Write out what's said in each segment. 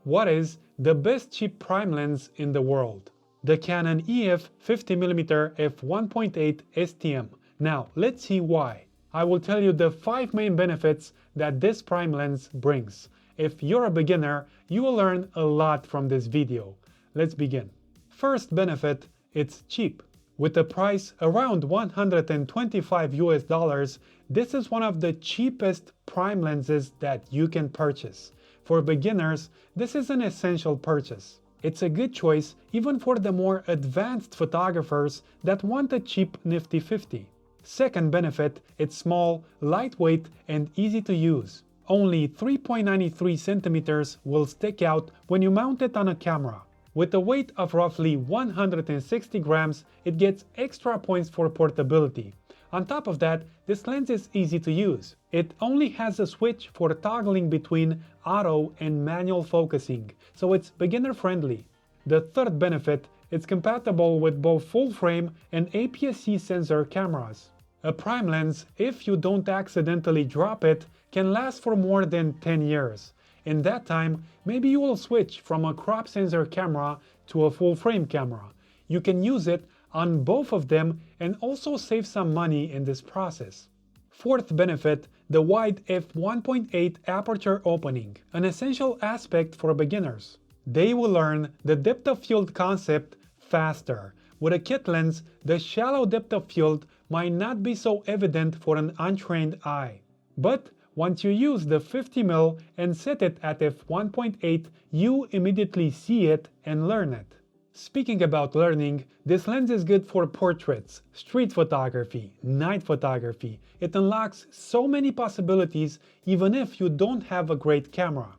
What is the best cheap prime lens in the world? The Canon EF 50mm f1.8 STM. Now, let's see why. I will tell you the 5 main benefits that this prime lens brings. If you're a beginner, you will learn a lot from this video. Let's begin. First benefit, it's cheap. With the price around $125 this is one of the cheapest prime lenses that you can purchase. For beginners, this is an essential purchase. It's a good choice even for the more advanced photographers that want a cheap nifty-fifty. Second benefit, it's small, lightweight, and easy to use. Only 3.93 centimeters will stick out when you mount it on a camera. With a weight of roughly 160 grams, it gets extra points for portability. On top of that, this lens is easy to use. It only has a switch for toggling between auto and manual focusing, so it's beginner friendly. The third benefit, it's compatible with both full frame and APS-C sensor cameras. A prime lens, if you don't accidentally drop it, can last for more than 10 years. In that time, maybe you will switch from a crop sensor camera to a full frame camera. You can use it on both of them and also save some money in this process. Fourth benefit, the wide f1.8 aperture opening, an essential aspect for beginners. They will learn the depth of field concept faster. With a kit lens, the shallow depth of field might not be so evident for an untrained eye. But once you use the 50mm and set it at f1.8, you immediately see it and learn it. Speaking about learning, this lens is good for portraits, street photography, night photography. It unlocks so many possibilities even if you don't have a great camera.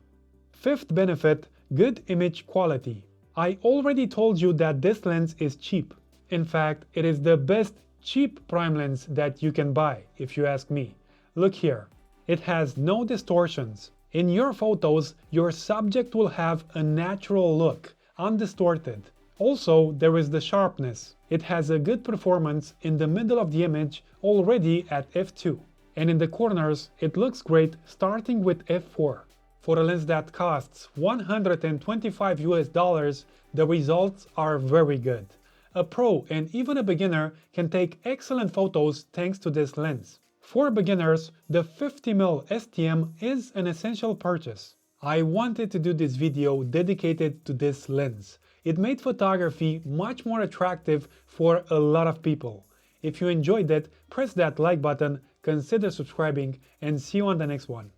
Fifth benefit, good image quality. I already told you that this lens is cheap. In fact, it is the best cheap prime lens that you can buy, if you ask me. Look here. It has no distortions. In your photos, your subject will have a natural look, undistorted. Also, there is the sharpness. It has a good performance in the middle of the image already at f2. And in the corners, it looks great starting with f4. For a lens that costs $125, the results are very good. A pro and even a beginner can take excellent photos thanks to this lens. For beginners, the 50mm STM is an essential purchase. I wanted to do this video dedicated to this lens. It made photography much more attractive for a lot of people. If you enjoyed it, press that like button, consider subscribing, and see you on the next one.